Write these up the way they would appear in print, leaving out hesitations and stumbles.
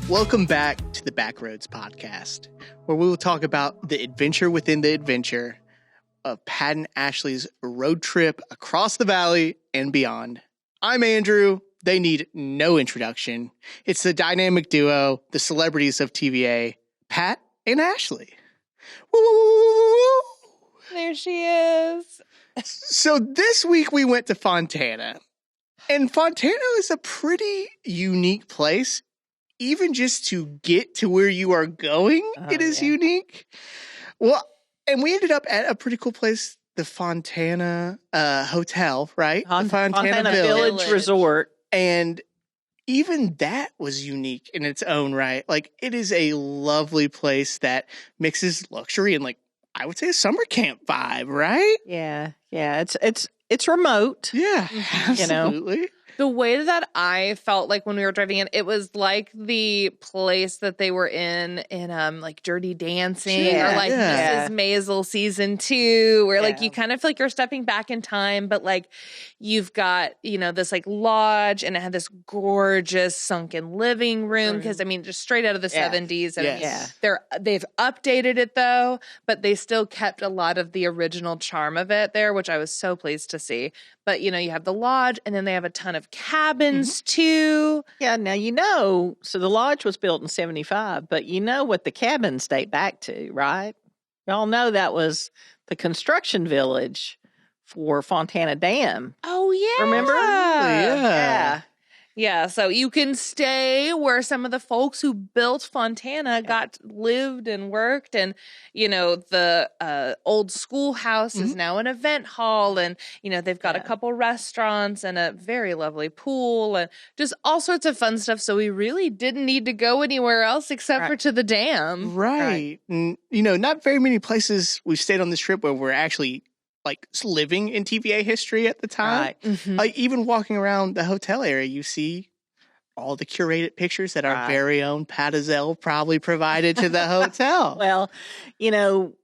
Welcome back to the Backroads Podcast, where we will talk about the adventure within the adventure of Pat and Ashley's road trip across the valley and beyond. I'm Andrew. They need no introduction. It's the dynamic duo, the celebrities of TVA, Pat and Ashley. Woo! There she is. So this week we went to Fontana. And Fontana is a pretty unique place. Even just to get to where you are going, it is unique. Well, and we ended up at a pretty cool place, the Fontana Hotel, right? The Fontana Village Resort. And even that was unique in its own right. Like, it is a lovely place that mixes luxury and, like, I would say a summer camp vibe, right? Yeah. It's remote. Yeah, absolutely. You know? The way that I felt like when we were driving in, it was like the place that they were in like Dirty Dancing or like Mrs. Maisel season 2, where like you kind of feel like you're stepping back in time, but like you've got, you know, this like lodge and it had this gorgeous sunken living room because I mean just straight out of the 70s. And they've updated it though, but they still kept a lot of the original charm of it there, which I was so pleased to see. But, you know, you have the lodge and then they have a ton of cabins too. Yeah, now you know, so the lodge was built in 75, but you know what the cabins date back to, right? Y'all know that was the construction village for Fontana Dam. Oh, yeah. Remember? Yeah, so you can stay where some of the folks who built Fontana lived and worked. And, you know, the old schoolhouse is now an event hall. And, you know, they've got a couple restaurants and a very lovely pool and just all sorts of fun stuff. So we really didn't need to go anywhere else except for to the dam. Right. And, you know, not very many places we've stayed on this trip where we're actually like living in TVA history at the time. Right. Like even walking around the hotel area, you see all the curated pictures that our very own Pat Azell probably provided to the hotel. Well, you know,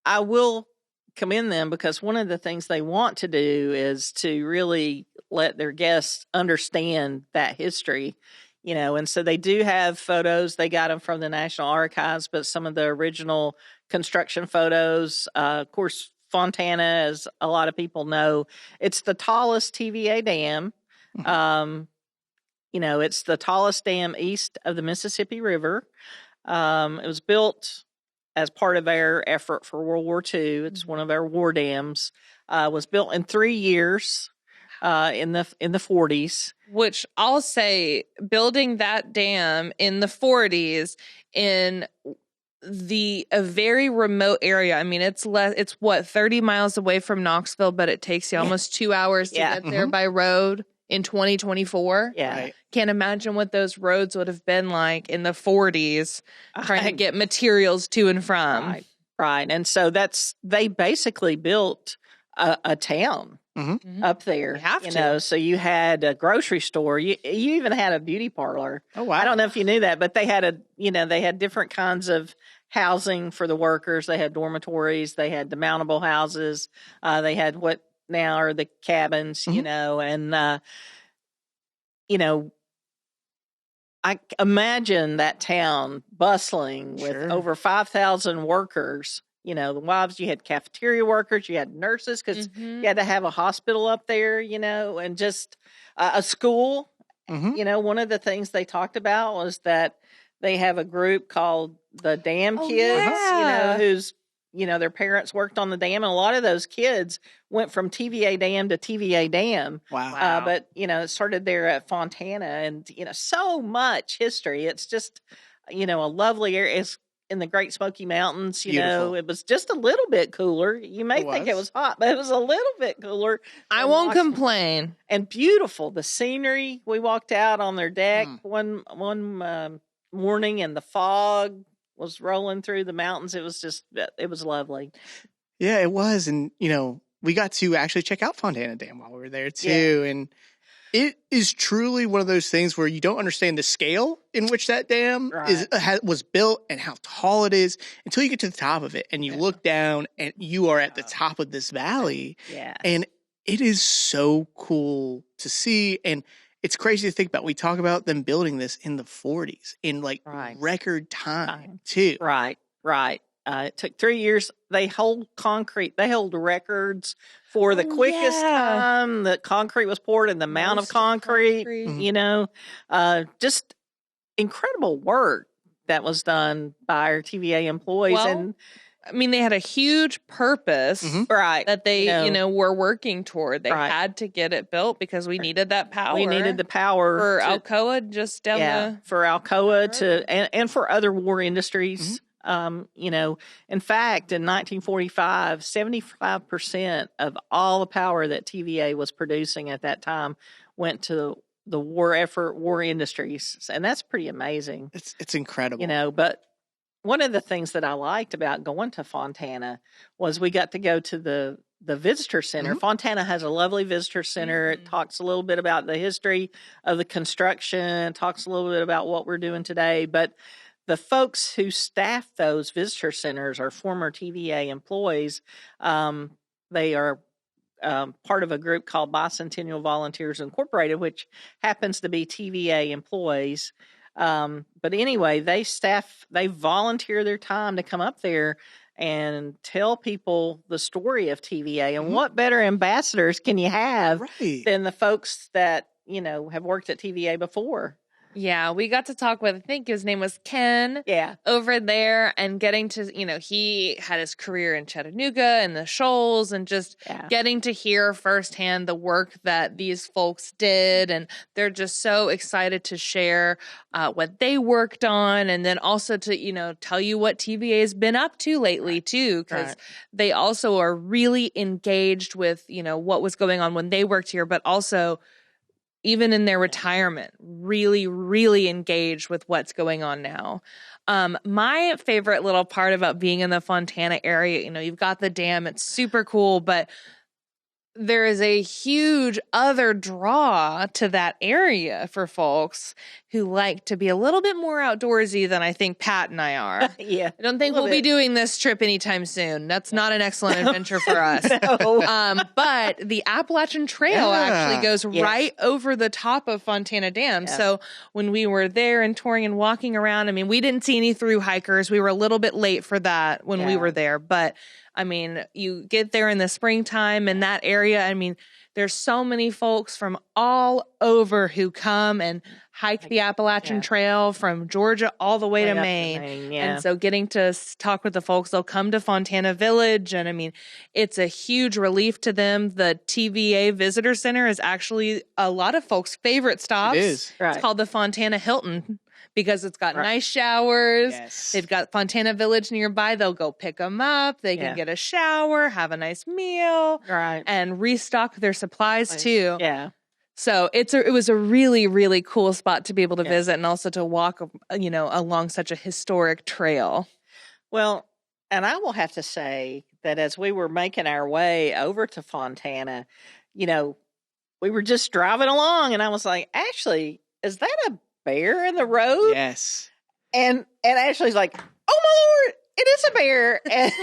I will commend them because one of the things they want to do is to really let their guests understand that history, you know, and so they do have photos. They got them from the National Archives, but some of the original construction photos, of course, Fontana, as a lot of people know, it's the tallest TVA dam. You know, it's the tallest dam east of the Mississippi River. It was built as part of our effort for World War II. It's one of our war dams. Was built in 3 years in the 40s. Which I'll say, building that dam in the 40s in a very remote area. I mean, it's 30 miles away from Knoxville, but it takes you almost 2 hours to get there by road in 2024. Yeah. Right. Can't imagine what those roads would have been like in the 40s trying to get materials to and from. Right. And so they basically built a town up there. You know, so you had a grocery store. You even had a beauty parlor. Oh, wow. I don't know if you knew that, but they had different kinds of housing for the workers. They had dormitories. They had demountable houses. They had what now are the cabins, you know, and, you know, I imagine that town bustling with over 5,000 workers. You know, the wives, you had cafeteria workers, you had nurses, because you had to have a hospital up there, you know, and just a school. You know, one of the things they talked about was that they have a group called the Dam Kids, you know, who's, you know, their parents worked on the dam. And a lot of those kids went from TVA Dam to TVA Dam. Wow. But, you know, it started there at Fontana and, you know, so much history. It's just, you know, a lovely area. It's in the Great Smoky Mountains, you know, it was just a little bit cooler. You may think it was hot, but it was a little bit cooler. I won't complain. And beautiful. The scenery. We walked out on their deck one morning and the fog was rolling through the mountains. It was lovely. Yeah, it was. And, you know, we got to actually check out Fontana Dam while we were there too. Yeah. And it is truly one of those things where you don't understand the scale in which that dam was built and how tall it is until you get to the top of it and you look down and you are at the top of this valley. Yeah. And it is so cool to see. And it's crazy to think about. We talk about them building this in the 40s in like record time too. Right. It took 3 years. They hold records for the quickest time that concrete was poured and the amount of concrete. You know, just incredible work that was done by our TVA employees. And I mean, they had a huge purpose, that they, were working toward. They had to get it built because we needed that power. We needed the power for Alcoa, just down for Alcoa and for other war industries. In fact, in 1945, 75% of all the power that TVA was producing at that time went to the war industries, and that's pretty amazing. It's incredible, But one of the things that I liked about going to Fontana was we got to go to the visitor center. Fontana has a lovely visitor center. It talks a little bit about the history of the construction, talks a little bit about what we're doing today. But the folks who staff those visitor centers are former TVA employees. They are part of a group called Bicentennial Volunteers Incorporated, which happens to be TVA employees. But anyway, they volunteer their time to come up there and tell people the story of TVA. And what better ambassadors can you have than the folks that, have worked at TVA before? Yeah, we got to talk with, I think his name was Ken, over there, and getting to, he had his career in Chattanooga and the Shoals, and just getting to hear firsthand the work that these folks did. And they're just so excited to share what they worked on, and then also to, tell you what TVA has been up to lately, too, because they also are really engaged with, what was going on when they worked here, but also even in their retirement, really, really engaged with what's going on now. My favorite little part about being in the Fontana area, you've got the dam, it's super cool, but there is a huge other draw to that area for folks who like to be a little bit more outdoorsy than I think Pat and I are. I don't think we'll be doing this trip anytime soon. That's not an excellent adventure for us. But the Appalachian Trail actually goes right over the top of Fontana Dam. So when we were there and touring and walking around, I mean, we didn't see any through hikers. We were a little bit late for that when we were there, but I mean, you get there in the springtime in that area. I mean, there's so many folks from all over who come and hike the Appalachian Trail from Georgia all the way to Maine. And so getting to talk with the folks, they'll come to Fontana Village. And I mean, it's a huge relief to them. The TVA Visitor Center is actually a lot of folks' favorite stops. It is. It's called the Fontana Hilton, because it's got nice showers. They've got Fontana Village nearby. They'll go pick them up. They can get a shower, have a nice meal, and restock their supplies too. So it was a really, really cool spot to be able to visit, and also to walk, along such a historic trail. Well, and I will have to say that as we were making our way over to Fontana, we were just driving along, and I was like, Ashley, is that a bear in the road? Yes. And Ashley's like, oh my Lord, it is a bear. And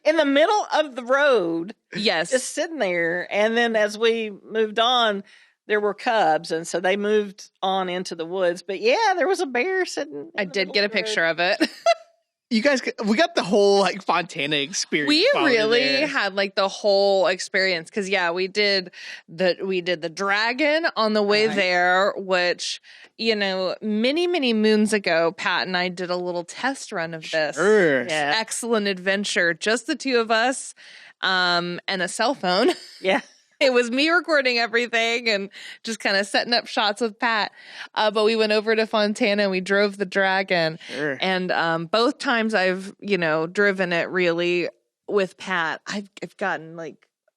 in the middle of the road. Yes. Just sitting there. And then as we moved on, there were cubs. And so they moved on into the woods. But yeah, there was a bear sitting. I did get a picture of it. You guys, we got the whole Fontana experience. We really had the whole experience, because we did the dragon on the way there, which many moons ago, Pat and I did a little test run of this. Sure. Excellent adventure, just the two of us, and a cell phone. Yeah. It was me recording everything and just kind of setting up shots with Pat. But we went over to Fontana and we drove the dragon. Sure. And both times I've, driven it really with Pat, I've gotten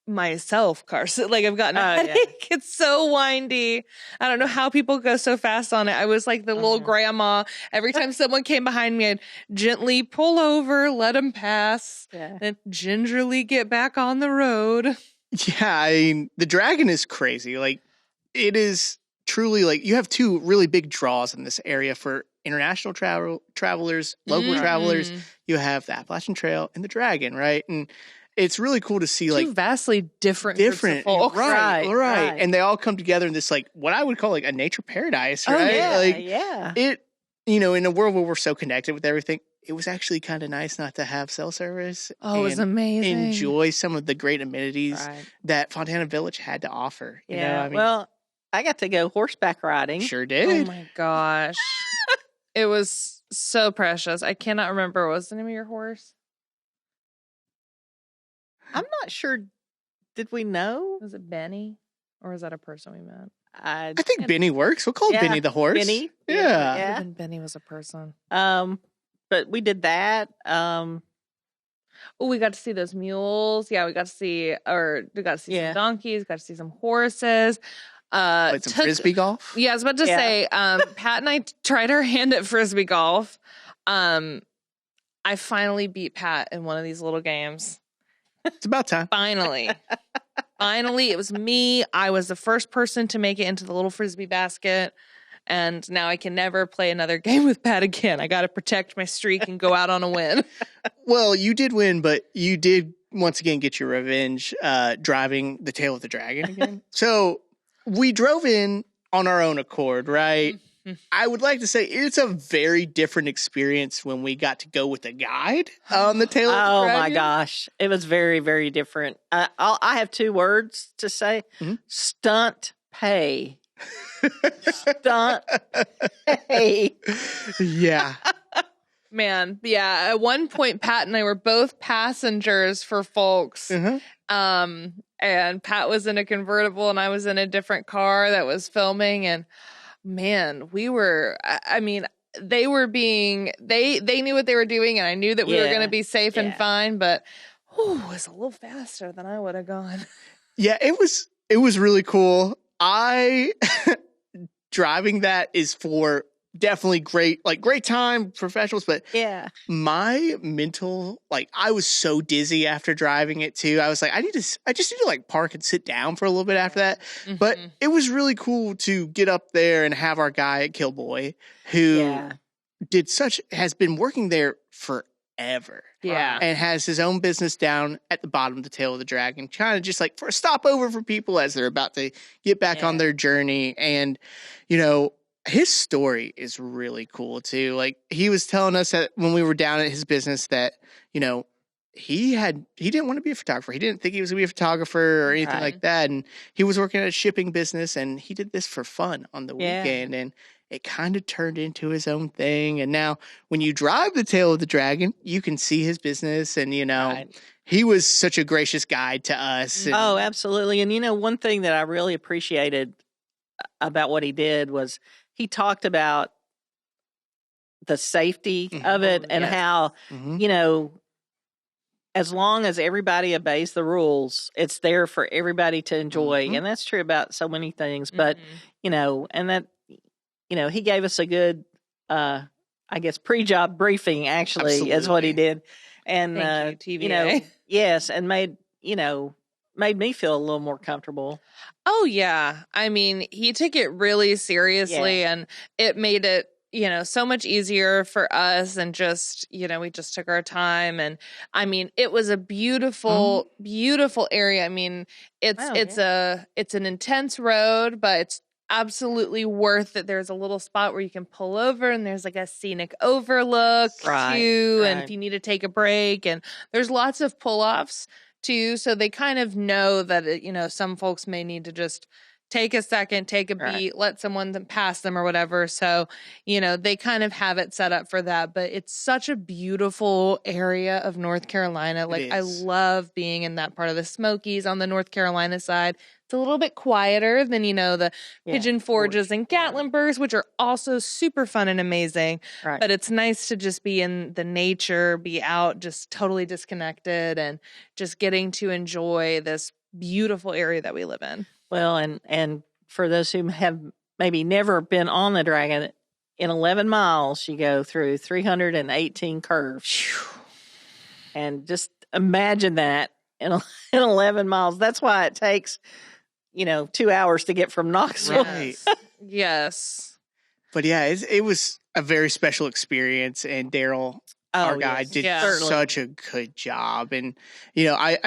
myself car sick. I've gotten a headache. It's so windy. I don't know how people go so fast on it. I was like the little grandma. Every time someone came behind me, I'd gently pull over, let them pass, and gingerly get back on the road. Yeah, I mean, the dragon is crazy. It is truly you have two really big draws in this area for international travelers, local travelers. You have the Appalachian Trail and the dragon, right? And it's really cool to see like two vastly different groups of folks. Right. And they all come together in this like what I would call like a nature paradise, right? It, in a world where we're so connected with everything, it was actually kind of nice not to have cell service. Oh, it was amazing. Enjoy some of the great amenities that Fontana Village had to offer. Well, I got to go horseback riding. Sure did. Oh my gosh. It was so precious. I cannot remember. What was the name of your horse? I'm not sure. Did we know? Was it Benny? Or was that a person we met? I think Benny works. We'll call Benny the horse. Benny. Yeah. Even Benny was a person. But we did that. We got to see those mules. Yeah, we got to see some donkeys, got to see some horses. Played some frisbee golf? Yeah, I was about to say, Pat and I tried our hand at frisbee golf. I finally beat Pat in one of these little games. It's about time. Finally, it was me. I was the first person to make it into the little frisbee basket. And now I can never play another game with Pat again. I got to protect my streak and go out on a win. Well, you did win, but you did once again get your revenge driving the tail of the dragon again. So we drove in on our own accord, right? I would like to say it's a very different experience when we got to go with a guide on the tail of the dragon. Oh my gosh. It was very, very different. I have 2 words to say. Stunt pay. Stunt pay. Yeah. Man, yeah. At one point, Pat and I were both passengers for folks. And Pat was in a convertible and I was in a different car that was filming. And man, they knew what they were doing. And I knew that we were going to be safe and fine. But it was a little faster than I would have gone. Yeah, it was really cool. Driving that is for definitely great time professionals, but my mental, I was so dizzy after driving it too. I was like, I just need to park and sit down for a little bit after that. But it was really cool to get up there and have our guy at Killboy who has been working there forever. Yeah. And has his own business down at the bottom of the tail of the dragon, kind of just for a stopover for people as they're about to get back on their journey. And, his story is really cool too. He was telling us that when we were down at his business that, he didn't want to be a photographer. He didn't think he was going to be a photographer or anything like that. And he was working at a shipping business and he did this for fun on the weekend. And it kind of turned into his own thing. And now when you drive the tail of the dragon, you can see his business. And, he was such a gracious guide to us. And, oh, absolutely. And, one thing that I really appreciated about what he did was he talked about the safety of it and how, as long as everybody obeys the rules, it's there for everybody to enjoy. And that's true about so many things. But, and that, he gave us a good, pre-job briefing, actually, is what he did. And, Thank you, TVA. Yes, and made me feel a little more comfortable. Oh, yeah. I mean, he took it really seriously and it made it, so much easier for us and just, we just took our time. And I mean, it was a beautiful, beautiful area. I mean, it's an intense road, but it's absolutely worth it. There's a little spot where you can pull over and there's a scenic overlook too. And if you need to take a break, and there's lots of pull-offs too. So they kind of know that, some folks may need to just take a second, take a beat, let someone pass them or whatever. So, they kind of have it set up for that. But it's such a beautiful area of North Carolina. I love being in that part of the Smokies on the North Carolina side. It's a little bit quieter than, the Pigeon Forges and Gatlinburgs, which are also super fun and amazing. Right. But it's nice to just be in the nature, be out, just totally disconnected and just getting to enjoy this beautiful area that we live in. Well, and for those who have maybe never been on the dragon, in 11 miles, you go through 318 curves. And just imagine that in 11 miles. That's why it takes 2 hours to get from Knoxville. Right. Yes. But yeah, it was a very special experience. And Daryl, our guy, did such a good job. And, you know,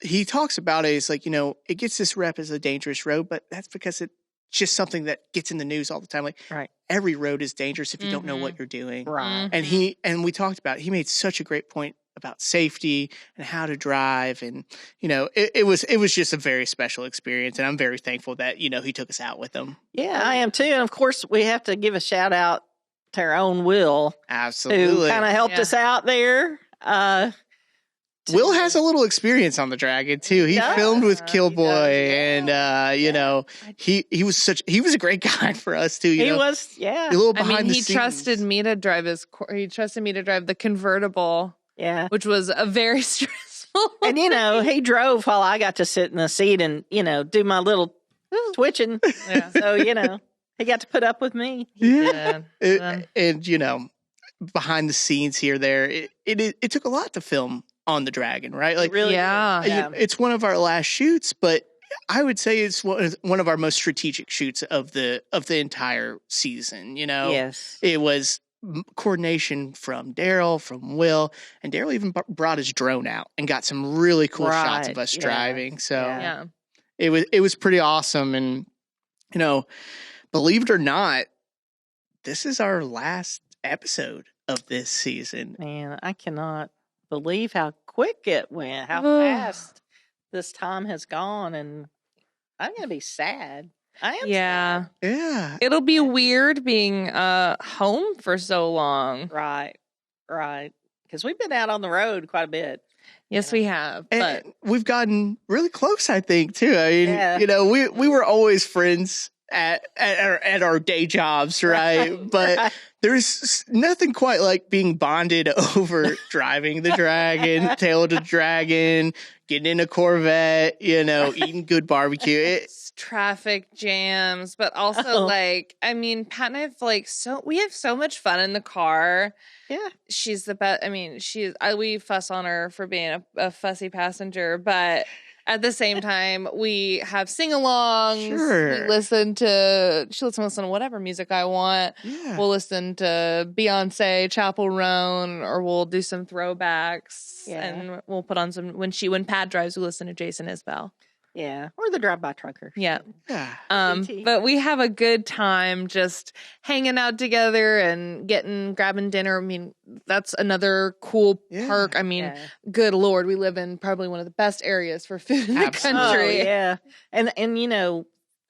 he talks about it. It's like, you know, it gets this rep as a dangerous road, but that's because it's just something that gets in the news all the time. Like every road is dangerous if you don't know what you're doing. Right. And we talked about it. He made such a great point about safety and how to drive. And, you know, it was just a very special experience. And I'm very thankful that, you know, he took us out with him. Yeah, I am too. And of course we have to give a shout out to our own Will. Absolutely. Who kind of helped us out there. Will has a little experience on the Dragon too. He filmed with Killboy, and you know, he was a great guy for us too. He was, a little behind the scenes. He trusted me to drive the convertible, which was a very stressful. And you know, he drove while I got to sit in the seat and you know do my little twitching. Yeah. So you know, he got to put up with me. Yeah, and you know, behind the scenes there, it took a lot to film on the Dragon, right? Like, really, it's one of our last shoots, but I would say it's one of our most strategic shoots of the entire season. You know, it was coordination from Daryl, from Will, and Daryl even brought his drone out and got some really cool shots of us driving. So it was pretty awesome. And you know, believe it or not, this is our last episode of this season. Man, I cannot believe how quick it went, how fast this time has gone, and I'm gonna be sad. I am sad. Yeah. It'll be weird being home for so long. Right. Because we've been out on the road quite a bit. Yes, we have. And we've gotten really close, I think, too. I mean, you know, we were always friends at our day jobs, right? But there's nothing quite like being bonded over driving the Dragon, Tail of the Dragon, getting in a Corvette, you know, eating good barbecue. It's traffic jams, but also like, I mean, Pat and I have we have so much fun in the car. Yeah. She's the best. I mean, we fuss on her for being a fussy passenger, but at the same time, we have sing-alongs. Sure. She listen to whatever music I want. Yeah. We'll listen to Beyonce, Chapel Roan, or we'll do some throwbacks. Yeah. And we'll put on some, when Pat drives, we listen to Jason Isbell. Yeah. Or the drive-by trucker. Yeah. Yeah. But we have a good time just hanging out together and grabbing dinner. I mean, that's another cool perk. I mean, good Lord, we live in probably one of the best areas for food in the country. Oh, yeah. And you know,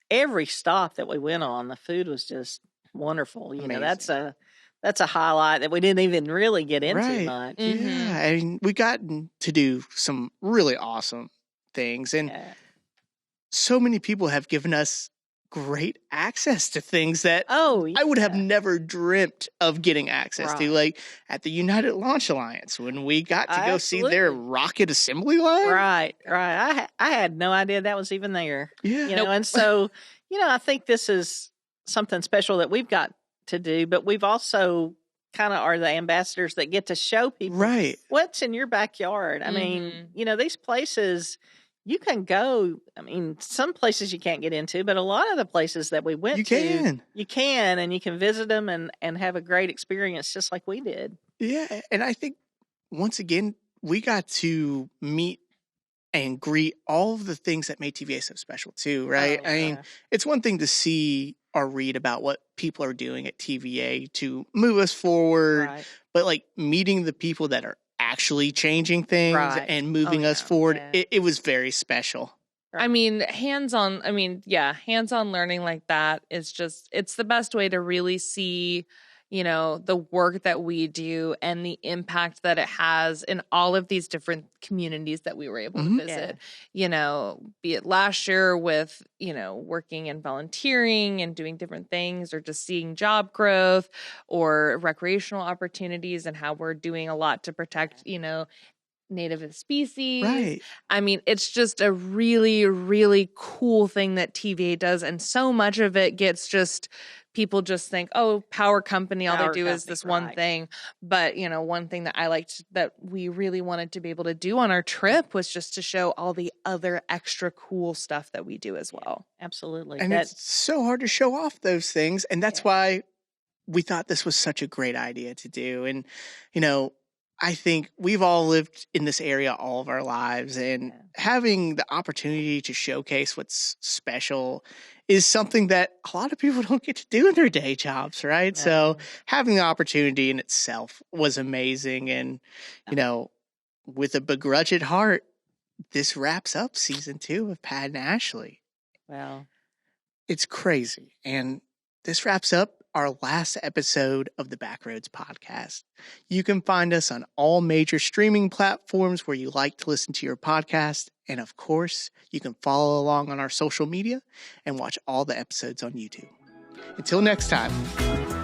every stop that we went on, the food was just wonderful. You know, that's a highlight that we didn't even really get into much. Mm-hmm. Yeah. I mean, we got to do some really awesome things. And so many people have given us great access to things that I would have never dreamt of getting access to. Like at the United Launch Alliance, when we got to go see their rocket assembly line. Right. I had no idea that was even there. Yeah. You know, and so, you know, I think this is something special that we've got to do, but we've also kind of are the ambassadors that get to show people what's in your backyard. I mean, you know, these places you can go. I mean, some places you can't get into, but a lot of the places that we went you can, and you can visit them and have a great experience just like we did. Yeah. And I think once again, we got to meet and greet all of the things that made TVA so special too, right? I mean, it's one thing to see or read about what people are doing at TVA to move us forward, but like meeting the people that are actually changing things and moving us forward, it was very special. I mean, hands-on learning like that is just, it's the best way to really see, you know, the work that we do and the impact that it has in all of these different communities that we were able to visit. You know, be it last year with, you know, working and volunteering and doing different things, or just seeing job growth or recreational opportunities and how we're doing a lot to protect, you know, native species. Right. I mean, it's just a really, really cool thing that TVA does. And so much of it gets just, people just think, oh, power company, all they do is this one thing. But, you know, one thing that I liked that we really wanted to be able to do on our trip was just to show all the other extra cool stuff that we do as well. Absolutely. And it's so hard to show off those things. And that's why we thought this was such a great idea to do. And, you know, I think we've all lived in this area all of our lives, and having the opportunity to showcase what's special is something that a lot of people don't get to do in their day jobs, right? So having the opportunity in itself was amazing. And, you know, with a begrudged heart, this wraps up season 2 of Pat and Ashley. Wow. It's crazy. And this wraps up our last episode of the Backroads podcast. You can find us on all major streaming platforms where you like to listen to your podcast. And of course, you can follow along on our social media and watch all the episodes on YouTube. Until next time.